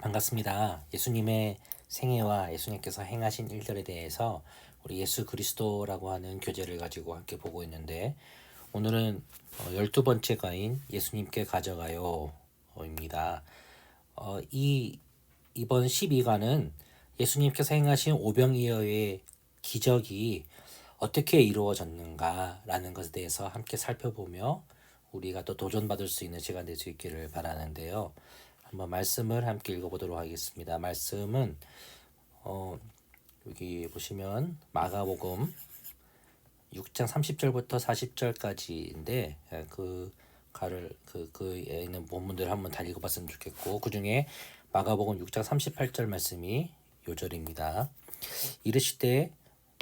반갑습니다. 예수님의 생애와 예수님께서 행하신 일들에 대해서 우리 예수 그리스도라고 하는 교재를 가지고 함께 보고 있는데 오늘은 12번째가인 예수님께 가져가요입니다. 이번 12과는 예수님께서 행하신 오병이어의 기적이 어떻게 이루어졌는가라는 것에 대해서 함께 살펴보며 우리가 또 도전받을 수 있는 시간 될 수 있기를 바라는데요. 한번 말씀을 함께 읽어보도록 하겠습니다. 말씀은 여기 보시면 마가복음 6장 30절부터 40절까지인데 그에 있는 본문들을 한번 다 읽어봤으면 좋겠고 그 중에 마가복음 6장 38절 말씀이 요절입니다. 이르시되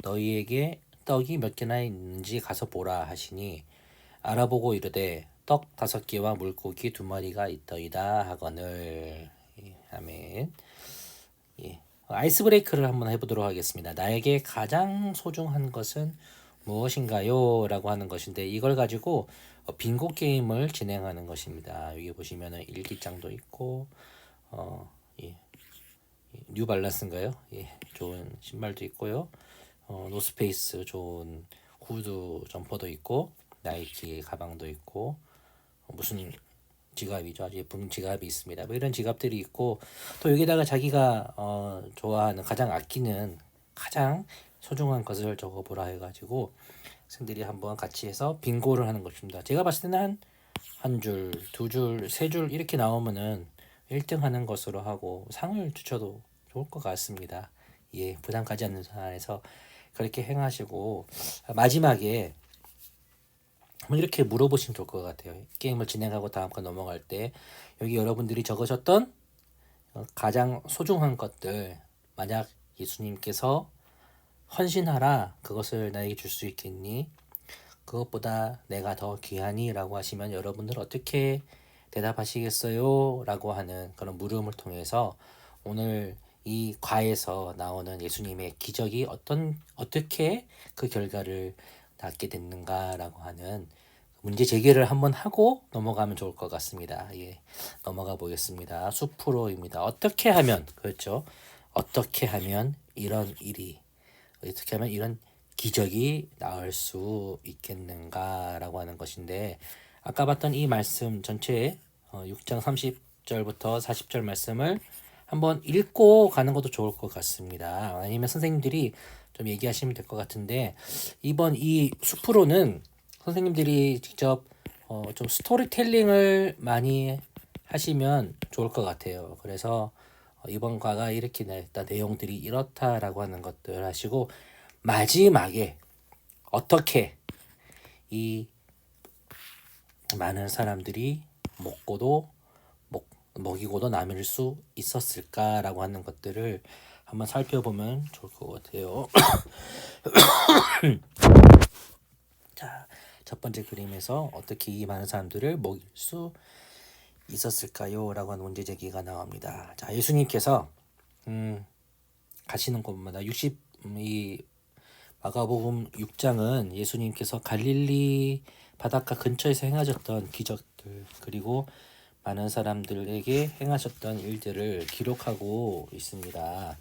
너희에게 떡이 몇 개나 있는지 가서 보라 하시니 알아보고 이르되 떡 5개와 물고기 2마리가 있더이다 하거늘. 아멘. 아이스 브레이크를 한번 해보도록 하겠습니다. 나에게 가장 소중한 것은 무엇인가요? 라고 하는 것인데 이걸 가지고 빙고 게임을 진행하는 것입니다. 여기 보시면은 일기장도 있고 뉴발란스인가요? 좋은 신발도 있고요. 노스페이스 좋은 후드 점퍼도 있고 나이키 가방도 있고 무슨 지갑이죠. 아주 예쁜 지갑이 있습니다. 뭐 이런 지갑들이 있고 또 여기다가 자기가 좋아하는 가장 아끼는 가장 소중한 것을 적어보라 해가지고 학생들이 한번 같이 해서 빙고를 하는 것입니다. 제가 봤을 때는 한 줄, 두 줄, 세 줄 이렇게 나오면은 1등 하는 것으로 하고 상을 주셔도 좋을 것 같습니다. 부담 가지 않는 선에서 그렇게 행하시고 마지막에 이렇게 물어보시면 좋을 것 같아요. 게임을 진행하고 다음 거 넘어갈 때 여기 여러분들이 적으셨던 가장 소중한 것들 만약 예수님께서 헌신하라 그것을 나에게 줄 수 있겠니? 그것보다 내가 더 귀하니? 라고 하시면 여러분들 어떻게 대답하시겠어요? 라고 하는 그런 물음을 통해서 오늘 이 과에서 나오는 예수님의 기적이 어떻게 그 결과를 낳게 됐는가라고 하는 문제 제기를 한번 하고 넘어가면 좋을 것 같습니다. 넘어가 보겠습니다. 수프로입니다. 어떻게 하면 그렇죠? 어떻게 하면 이런 일이 어떻게 하면 이런 기적이 나올 수 있겠는가라고 하는 것인데 아까 봤던 이 말씀 전체 6장 30절부터 40절 말씀을 한번 읽고 가는 것도 좋을 것 같습니다. 아니면 선생님들이 좀 얘기하시면 될 것 같은데 이번 이 수프로는 선생님들이 직접 좀 스토리텔링을 많이 하시면 좋을 것 같아요. 그래서 이번 과가 이렇게 냈다 내용들이 이렇다라고 하는 것들 하시고 마지막에 어떻게 이 많은 사람들이 먹이고도 남을 수 있었을까라고 하는 것들을 한번 살펴보면 좋을 것 같아요. 자, 첫 번째 그림에서 어떻게 이 많은 사람들을 먹일 수 있었을까요? 라고 하는 문제 제기가 나옵니다. 자, 예수님께서 가시는 곳마다 이 마가복음 6장은 예수님께서 갈릴리 바닷가 근처에서 행하셨던 기적들 그리고 많은 사람들에게 행하셨던 일들을 기록하고 있습니다.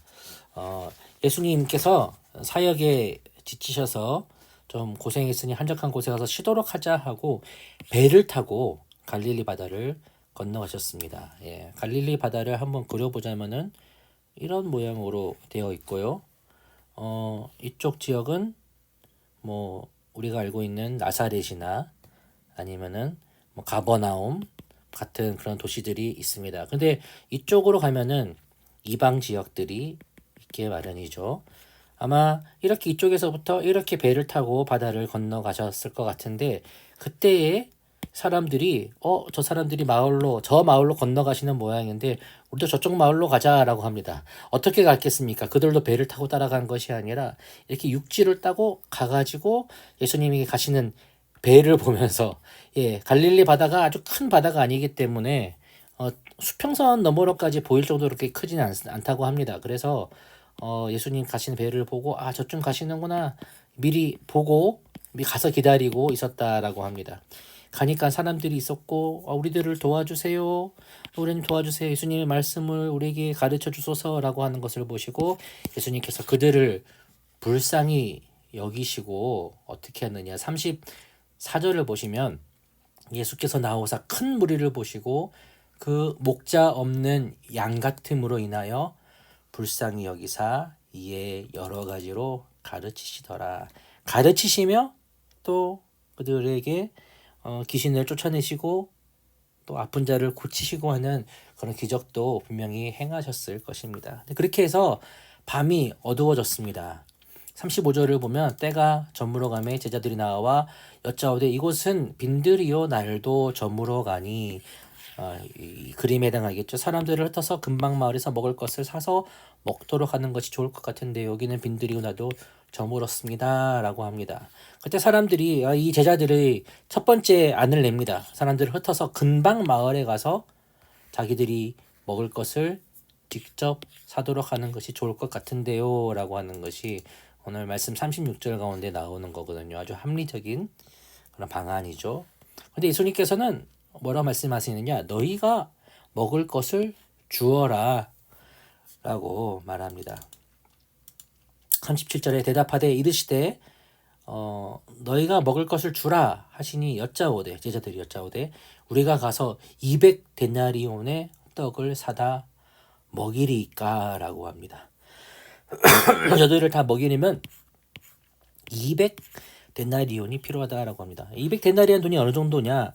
예수님께서 사역에 지치셔서 좀 고생했으니 한적한 곳에 가서 쉬도록 하자 하고 배를 타고 갈릴리 바다를 건너가셨습니다. 갈릴리 바다를 한번 그려보자면은 이런 모양으로 되어 있고요. 이쪽 지역은 뭐 우리가 알고 있는 나사렛이나 아니면은 뭐 가버나움 같은 그런 도시들이 있습니다. 근데 이쪽으로 가면은 이방 지역들이 있게 마련이죠. 아마 이렇게 이쪽에서부터 이렇게 배를 타고 바다를 건너가셨을 것 같은데 그때에 사람들이 저 사람들이 저 마을로 건너가시는 모양인데 우리도 저쪽 마을로 가자라고 합니다. 어떻게 갔겠습니까? 그들도 배를 타고 따라간 것이 아니라 이렇게 육지를 따고 가가지고 예수님이 가시는 배를 보면서 갈릴리 바다가 아주 큰 바다가 아니기 때문에 수평선 너머로까지 보일 정도로 그렇게 크지는 않다고 합니다. 그래서 예수님 가시는 배를 보고 저쪽 가시는구나 미리 보고 가서 기다리고 있었다라고 합니다. 가니까 사람들이 있었고 우리들을 도와주세요. 우리님 도와주세요. 예수님의 말씀을 우리에게 가르쳐 주소서라고 하는 것을 보시고 예수님께서 그들을 불쌍히 여기시고 어떻게 하느냐 34절을 보시면 예수께서 나오사 큰 무리를 보시고 그 목자 없는 양 같음으로 인하여 불쌍히 여기사 이에 여러 가지로 가르치시더라. 가르치시며 또 그들에게 귀신을 쫓아내시고 또 아픈 자를 고치시고 하는 그런 기적도 분명히 행하셨을 것입니다. 그렇게 해서 밤이 어두워졌습니다. 35절을 보면 때가 저물어 가매 제자들이 나와 여짜오되 이곳은 빈들이요 날도 저물어 가니 이 그림에 해당하겠죠. 사람들을 흩어서 근방 마을에서 먹을 것을 사서 먹도록 하는 것이 좋을 것 같은데 여기는 빈들이고 나도 저물었습니다 라고 합니다. 그때 사람들이 이 제자들의 첫 번째 안을 냅니다. 사람들을 흩어서 근방 마을에 가서 자기들이 먹을 것을 직접 사도록 하는 것이 좋을 것 같은데요 라고 하는 것이 오늘 말씀 36절 가운데 나오는 거거든요. 아주 합리적인 그런 방안이죠. 근데 예수님께서는 뭐라 말씀하시느냐 너희가 먹을 것을 주어라 라고 말합니다. 37절에 대답하되 이르시되 너희가 먹을 것을 주라 하시니 여짜오되 제자들이 여짜오되 우리가 가서 200데나리온의 떡을 사다 먹이리까 라고 합니다. 저들을 다 먹이려면 200데나리온이 필요하다라고 합니다. 200데나리온 돈이 어느 정도냐?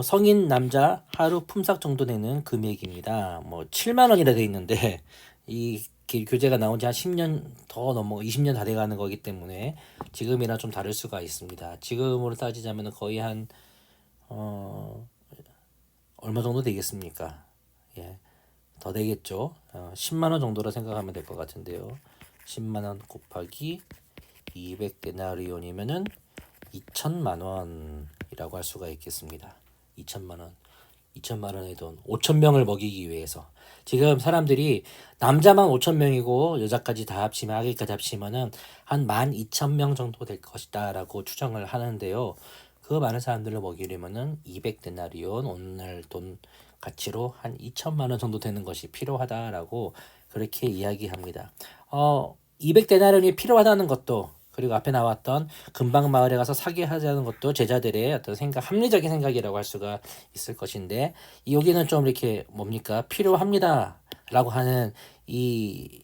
성인 남자 하루 품삯 정도 되는 금액입니다. 뭐 7만 원이라 돼 있는데 이 교재가 나온 지 한 10년 더 넘어 20년 다 돼가는 거기 때문에 지금이랑 좀 다를 수가 있습니다. 지금으로 따지자면 거의 한 얼마 정도 되겠습니까? 예, 더 되겠죠. 10만 원 정도로 생각하면 될 것 같은데요. 10만 원 곱하기 200데나리온이면은 2천만 원이라고 할 수가 있겠습니다. 2천만 원. 2천만 원의 돈 5천 명을 먹이기 위해서 지금 사람들이 남자만 5천 명이고 여자까지 다 합치면 아기까지 합치면은 한 12,000명 정도 될 것이다 라고 추정을 하는데요. 그 많은 사람들을 먹이려면은 200데나리온 오늘 돈 가치로 한 2천만 원 정도 되는 것이 필요하다라고 그렇게 이야기합니다. 200데나리온이 필요하다는 것도 그리고 앞에 나왔던 근방 마을에 가서 사게 하자는 것도 제자들의 어떤 합리적인 생각이라고 할 수가 있을 것인데 여기는 좀 이렇게 뭡니까 필요합니다 라고 하는 이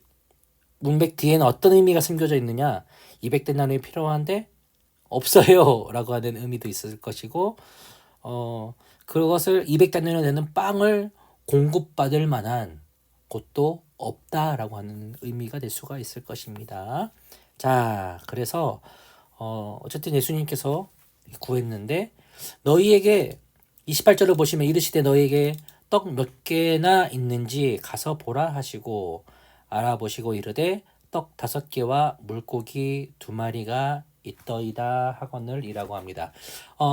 문맥 뒤에는 어떤 의미가 숨겨져 있느냐 200데나리온이 필요한데 없어요 라고 하는 의미도 있을 것이고 그것을 200데나리온 되는 빵을 공급받을 만한 곳도 없다라고 하는 의미가 될 수가 있을 것입니다. 자, 그래서 어쨌든 예수님께서 구했는데 너희에게 28절을 보시면 이르시되 너희에게 떡 몇 개나 있는지 가서 보라 하시고 알아보시고 이르되 떡 5개와 물고기 2마리가 있더이다 하거늘 이라고 합니다.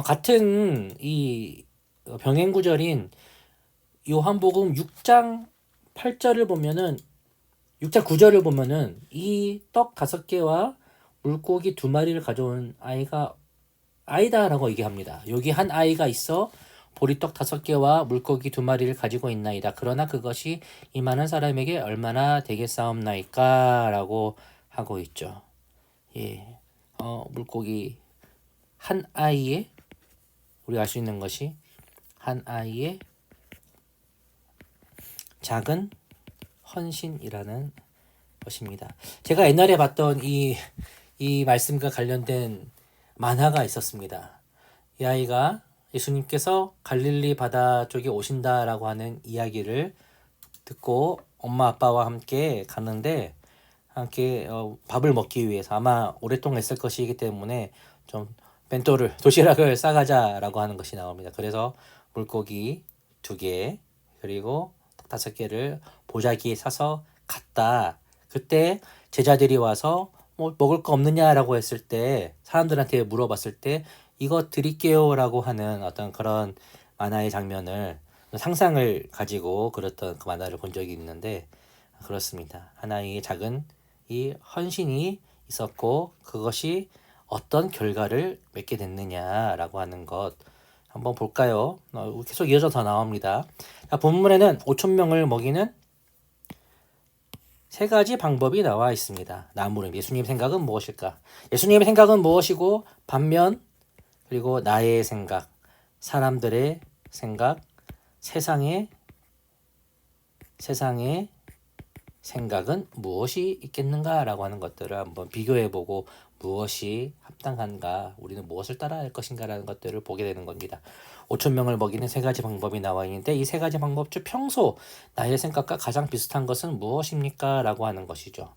같은 이 병행 구절인 요한복음 6장 8절을 보면은 6장 9절을 보면은 이 떡 5개와 물고기 2마리를 가져온 아이가 아이다라고 얘기합니다. 여기 한 아이가 있어 보리떡 5개와 물고기 2마리를 가지고 있나이다. 그러나 그것이 이 많은 사람에게 얼마나 되겠사옵나이까 라고 하고 있죠. 예, 물고기 한 아이에 우리가 알 수 있는 것이 한 아이의 작은 헌신이라는 것입니다. 제가 옛날에 봤던 이 말씀과 관련된 만화가 있었습니다. 이 아이가 예수님께서 갈릴리 바다 쪽에 오신다라고 하는 이야기를 듣고 엄마 아빠와 함께 가는데 함께 밥을 먹기 위해서 아마 오랫동안 있을 것이기 때문에 좀 벤또를 도시락을 싸가자라고 하는 것이 나옵니다. 그래서 물고기 2개 그리고 5개를 보자기에 사서 갔다. 그때 제자들이 와서 뭐 먹을 거 없느냐라고 했을 때 사람들한테 물어봤을 때 이거 드릴게요라고 하는 어떤 그런 만화의 장면을 상상을 가지고 그랬던 그 만화를 본 적이 있는데 그렇습니다. 하나의 작은 이 헌신이 있었고 그것이 어떤 결과를 맺게 됐느냐라고 하는 것 한번 볼까요? 계속 이어져서 나옵니다. 자, 본문에는 5,000명을 먹이는 세 가지 방법이 나와 있습니다. 나무는 예수님 생각은 무엇일까? 예수님의 생각은 무엇이고 반면 그리고 나의 생각, 사람들의 생각, 세상의 생각은 무엇이 있겠는가라고 하는 것들을 한번 비교해보고 무엇이 합당한가, 우리는 무엇을 따라야 할 것인가라는 것들을 보게 되는 겁니다. 5,000명을 먹이는 세 가지 방법이 나와 있는데 이 세 가지 방법 중 평소 나의 생각과 가장 비슷한 것은 무엇입니까? 라고 하는 것이죠.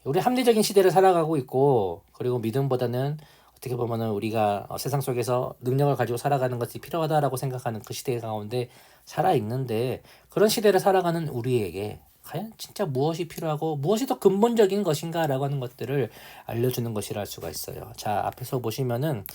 우리 합리적인 시대를 살아가고 있고 그리고 믿음보다는 어떻게 보면은 우리가 세상 속에서 능력을 가지고 살아가는 것이 필요하다라고 생각하는 그 시대 가운데 살아 있는데 그런 시대를 살아가는 우리에게 과연 진짜 무엇이 필요하고 무엇이 더 근본적인 것인가라고 하는 것들을 알려주는 것이라 할 수가 있어요. 자, 앞에서 보시면은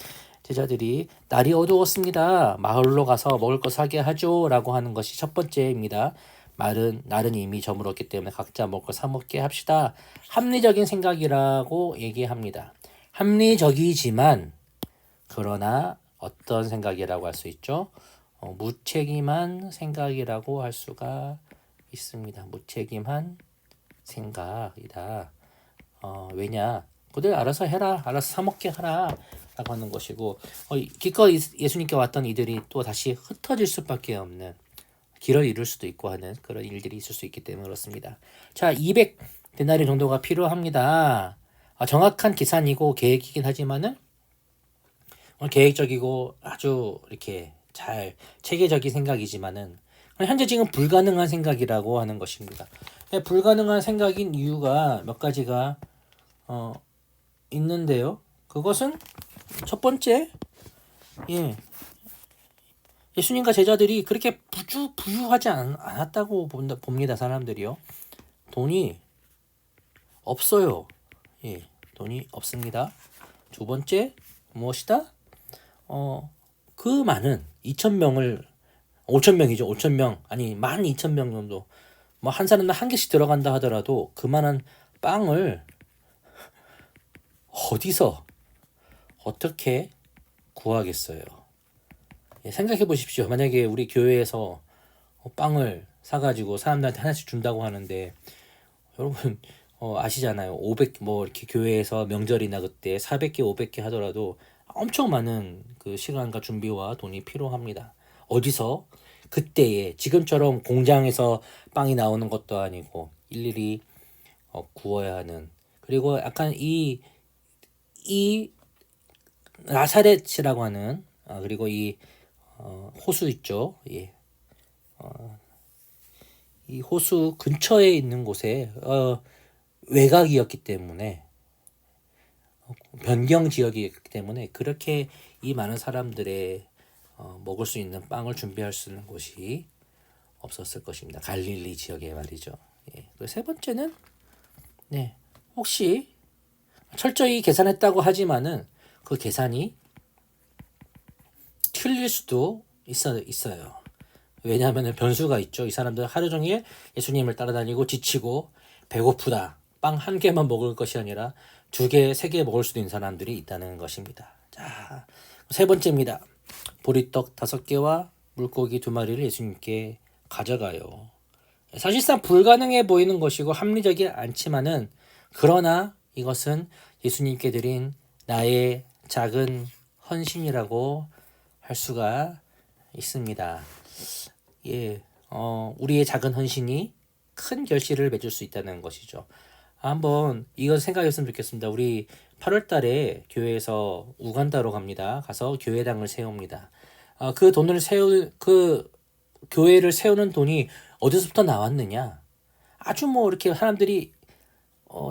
제자들이 날이 어두웠습니다. 마을로 가서 먹을 것 사게 하죠. 라고 하는 것이 첫 번째입니다. 날은 이미 저물었기 때문에 각자 먹을 것 사 먹게 합시다. 합리적인 생각이라고 얘기합니다. 합리적이지만 그러나 어떤 생각이라고 할 수 있죠? 무책임한 생각이라고 할 수가 있습니다. 무책임한 생각이다. 왜냐? 그들 알아서 해라. 알아서 사 먹게 하라. 라고 하는 것이고 기껏 예수님께 왔던 이들이 또 다시 흩어질 수밖에 없는 길을 잃을 수도 있고 하는 그런 일들이 있을 수 있기 때문에 그렇습니다. 자, 200데나리 정도가 필요합니다. 정확한 계산이고 계획이긴 하지만은 계획적이고 아주 이렇게 잘 체계적인 생각이지만은 현재 지금 불가능한 생각이라고 하는 것입니다. 불가능한 생각인 이유가 몇 가지가 있는데요. 그것은 첫 번째, 예수님과 제자들이 그렇게 부유하지 않았다고 봅니다. 사람들이요. 돈이 없어요. 돈이 없습니다. 두 번째, 무엇이다? 그 많은 2,000명을 5,000명이죠. 5,000명 아니 12,000명 정도 뭐 한 사람당 한 개씩 들어간다 하더라도 그만한 빵을 어디서 어떻게 구하겠어요? 생각해 보십시오. 만약에 우리 교회에서 빵을 사가지고 사람들한테 하나씩 준다고 하는데 여러분 아시잖아요. 500 뭐 이렇게 교회에서 명절이나 그때 400개 500개 하더라도 엄청 많은 그 시간과 준비와 돈이 필요합니다. 어디서? 그때에 지금처럼 공장에서 빵이 나오는 것도 아니고 일일이 구워야 하는, 그리고 약간 이 나사렛이라고 하는 그리고 이 호수 있죠. 이 호수 근처에 있는 곳에 외곽이었기 때문에 변경 지역이었기 때문에 그렇게 이 많은 사람들의 먹을 수 있는 빵을 준비할 수 있는 곳이 없었을 것입니다. 갈릴리 지역에 말이죠. 세 번째는 혹시 철저히 계산했다고 하지만은 그 계산이 틀릴 수도 있어요. 왜냐하면 변수가 있죠. 이 사람들 하루 종일 예수님을 따라다니고 지치고 배고프다. 빵 한 개만 먹을 것이 아니라 2개, 3개 먹을 수도 있는 사람들이 있다는 것입니다. 자, 세 번째입니다. 보리떡 5개와 물고기 2마리를 예수님께 가져가요. 사실상 불가능해 보이는 것이고 합리적이 않지만은 그러나 이것은 예수님께 드린 나의 작은 헌신이라고 할 수가 있습니다. 우리의 작은 헌신이 큰 결실을 맺을 수 있다는 것이죠. 한번 이건 생각했으면 좋겠습니다. 우리 8월 달에 교회에서 우간다로 갑니다. 가서 교회당을 세웁니다. 그 교회를 세우는 돈이 어디서부터 나왔느냐? 아주 뭐 이렇게 사람들이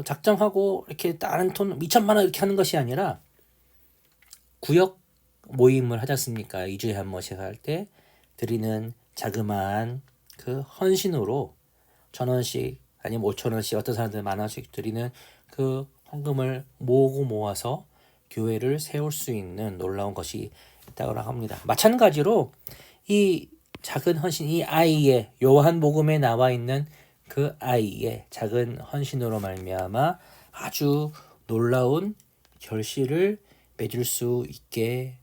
작정하고 이렇게 다른 돈 2천만 원 이렇게 하는 것이 아니라 구역 모임을 하지 않습니까? 2주에 한 번씩 할 때 드리는 자그마한 그 헌신으로 1,000원씩 아니면 5,000원씩 어떤 사람들은 10,000원씩 드리는 그 헌금을 모아서 교회를 세울 수 있는 놀라운 것이 있다고 합니다. 마찬가지로 이 작은 헌신, 이 아이의 요한복음에 나와 있는 그 아이의 작은 헌신으로 말미암아 아주 놀라운 결실을 맺을 수 있게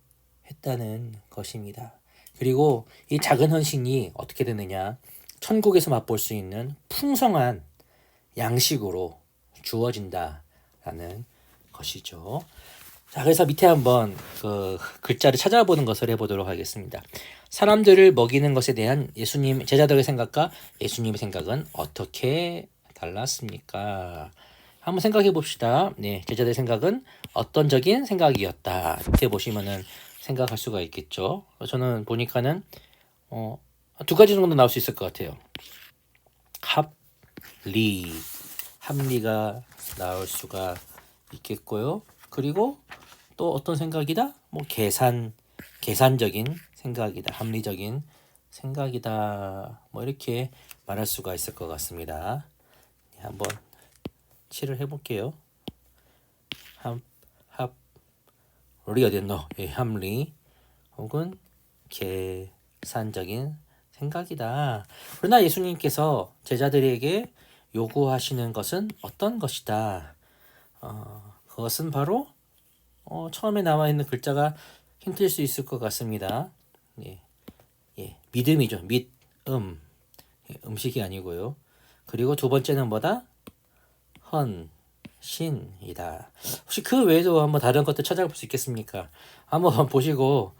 했다는 것입니다. 그리고 이 작은 헌신이 어떻게 되느냐? 천국에서 맛볼 수 있는 풍성한 양식으로 주어진다라는 것이죠. 자, 그래서 밑에 한번 그 글자를 찾아보는 것을 해보도록 하겠습니다. 사람들을 먹이는 것에 대한 예수님 제자들의 생각과 예수님의 생각은 어떻게 달랐습니까? 한번 생각해 봅시다. 네, 제자들의 생각은 어떤적인 생각이었다. 이렇게 보시면은 생각할 수가 있겠죠. 저는 보니까는 두 가지 정도 나올 수 있을 것 같아요. 합리가 나올 수가 있겠고요. 그리고 또 어떤 생각이다? 뭐 계산적인 생각이다. 합리적인 생각이다. 뭐 이렇게 말할 수가 있을 것 같습니다. 한번 칠을 해볼게요. 합리 어딨노? 예, 합리 혹은 계산적인 생각이다. 그러나 예수님께서 제자들에게 요구하시는 것은 어떤 것이다? 그것은 바로 처음에 나와 있는 글자가 힌트일 수 있을 것 같습니다. 예, 믿음이죠. 음식이 아니고요. 그리고 두 번째는 뭐다? 헌신이다. 혹시 그 외에도 한번 다른 것들 찾아볼 수 있겠습니까? 한번 보시고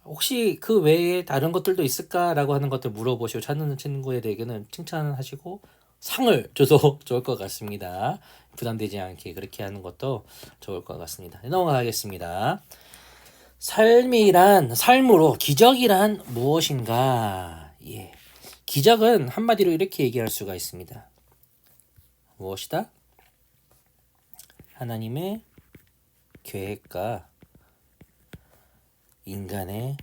혹시 그 외에 다른 것들도 있을까라고 하는 것들 물어보시고 찾는 친구에게는 칭찬하시고 상을 줘도 좋을 것 같습니다. 부담되지 않게 그렇게 하는 것도 좋을 것 같습니다. 넘어가겠습니다. 삶으로 기적이란 무엇인가? 예. 기적은 한마디로 이렇게 얘기할 수가 있습니다. 무엇이다? 하나님의 계획과 인간의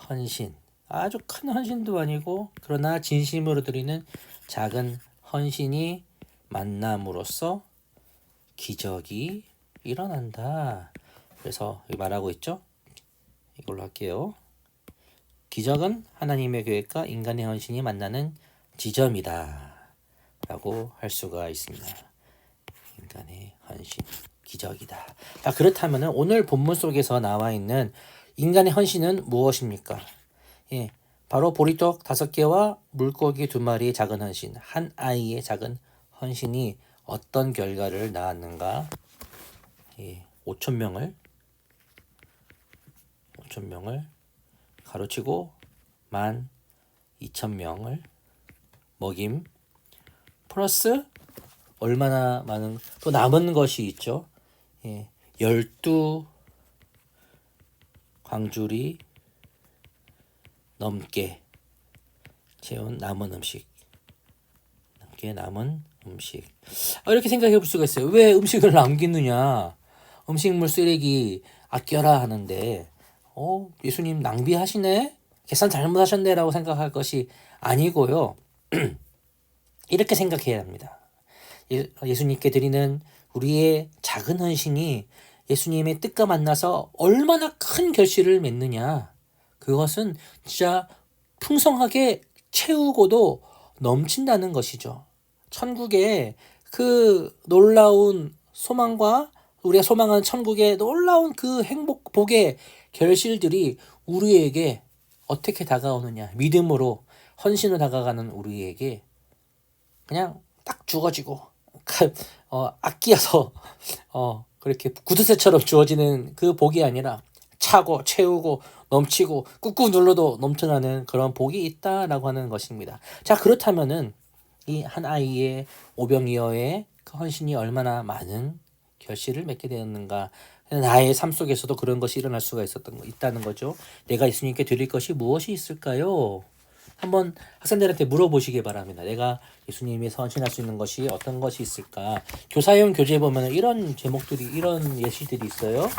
헌신. 아주 큰 헌신도 아니고 그러나 진심으로 드리는 작은 헌신이 만남으로써 기적이 일어난다. 그래서 말하고 있죠. 이걸로 할게요. 기적은 하나님의 계획과 인간의 헌신이 만나는 지점이다 라고 할 수가 있습니다. 인간의 헌신, 기적이다. 자, 그렇다면 오늘 본문 속에서 나와 있는 인간의 헌신은 무엇입니까? 예, 바로 보리떡 5개와 물고기 2마리의 작은 헌신, 한 아이의 작은 헌신이 어떤 결과를 낳았는가? 예, 5,000명을 가로치고 12,000명을 먹임 플러스 얼마나 많은 또 남은 것이 있죠. 예, 12 광주리 넘게 채운 남은 음식. 이렇게 생각해 볼 수가 있어요. 왜 음식을 남기느냐? 음식물 쓰레기 아껴라 하는데 예수님 낭비하시네? 계산 잘못하셨네? 라고 생각할 것이 아니고요. 이렇게 생각해야 합니다. 예수님께 드리는 우리의 작은 헌신이 예수님의 뜻과 만나서 얼마나 큰 결실을 맺느냐. 그것은 진짜 풍성하게 채우고도 넘친다는 것이죠. 천국에 그 놀라운 소망과 우리가 소망하는 천국의 놀라운 그 행복, 복의 결실들이 우리에게 어떻게 다가오느냐. 믿음으로 헌신으로 다가가는 우리에게 그냥 딱 주어지고 아끼어서 그렇게 구두쇠처럼 주어지는 그 복이 아니라 차고 채우고 넘치고 꾹꾹 눌러도 넘쳐나는 그런 복이 있다라고 하는 것입니다. 자, 그렇다면은 이 한 아이의 오병이어의 그 헌신이 얼마나 많은 결실을 맺게 되었는가? 나의 삶 속에서도 그런 것이 일어날 수가 있다는 거죠. 내가 예수님께 드릴 것이 무엇이 있을까요? 한번 학생들한테 물어보시기 바랍니다. 내가 예수님이 헌신할 수 있는 것이 어떤 것이 있을까? 교사용 교재에 보면 이런 제목들이, 이런 예시들이 있어요.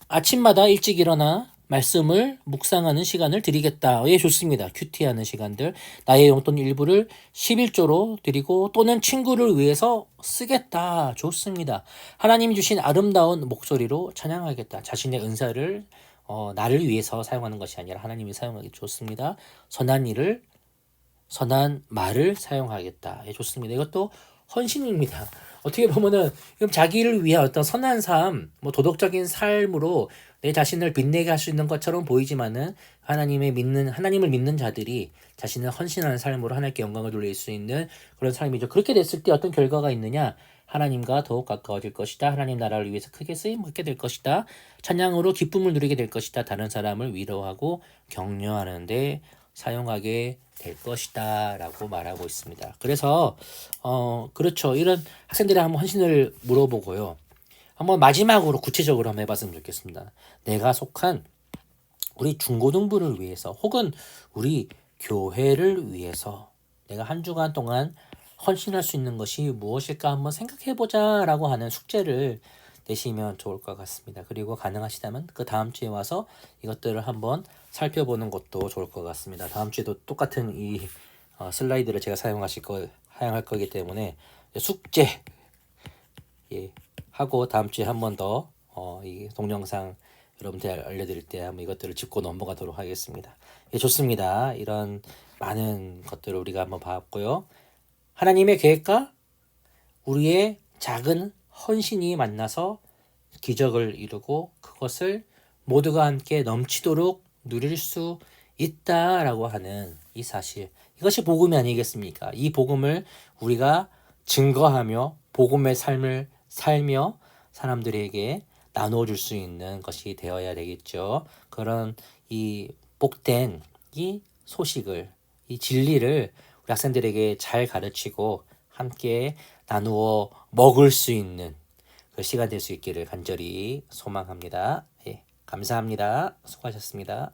아침마다 일찍 일어나 말씀을 묵상하는 시간을 드리겠다. 예, 좋습니다. 큐티하는 시간들. 나의 용돈 일부를 11조로 드리고 또는 친구를 위해서 쓰겠다. 좋습니다. 하나님이 주신 아름다운 목소리로 찬양하겠다. 자신의 은사를 나를 위해서 사용하는 것이 아니라 하나님이 사용하기 좋습니다. 선한 말을 사용하겠다. 예, 좋습니다. 이것도 헌신입니다. 어떻게 보면은 지금 자기를 위한 어떤 선한 삶, 뭐 도덕적인 삶으로 내 자신을 빛내게 할 수 있는 것처럼 보이지만은 하나님을 믿는 자들이 자신을 헌신하는 삶으로 하나님께 영광을 돌릴 수 있는 그런 삶이죠. 그렇게 됐을 때 어떤 결과가 있느냐? 하나님과 더욱 가까워질 것이다. 하나님 나라를 위해서 크게 쓰임 받게 될 것이다. 찬양으로 기쁨을 누리게 될 것이다. 다른 사람을 위로하고 격려하는데 사용하게 될 것이다 라고 말하고 있습니다. 그래서 그렇죠. 이런 학생들이 한번 헌신을 물어보고요. 한번 마지막으로 구체적으로 한번 해봤으면 좋겠습니다. 내가 속한 우리 중고등부를 위해서 혹은 우리 교회를 위해서 내가 한 주간 동안 헌신할 수 있는 것이 무엇일까 한번 생각해보자 라고 하는 숙제를 내시면 좋을 것 같습니다. 그리고 가능하시다면 그 다음 주에 와서 이것들을 한번 살펴보는 것도 좋을 것 같습니다. 다음 주에도 똑같은 이 슬라이드를 제가 사용할 거기 때문에 숙제 하고 다음 주에 한 번 더 이 동영상 여러분들 알려드릴 때 한번 이것들을 짚고 넘어가도록 하겠습니다. 좋습니다. 이런 많은 것들을 우리가 한번 봤고요. 하나님의 계획과 우리의 작은 헌신이 만나서 기적을 이루고 그것을 모두가 함께 넘치도록 누릴 수 있다라고 하는 이 사실, 이것이 복음이 아니겠습니까? 이 복음을 우리가 증거하며 복음의 삶을 살며 사람들에게 나눠줄 수 있는 것이 되어야 되겠죠. 그런 이 복된 이 소식을, 이 진리를 우리 학생들에게 잘 가르치고 함께 나누어 먹을 수 있는 그 시간 될 수 있기를 간절히 소망합니다. 감사합니다. 수고하셨습니다.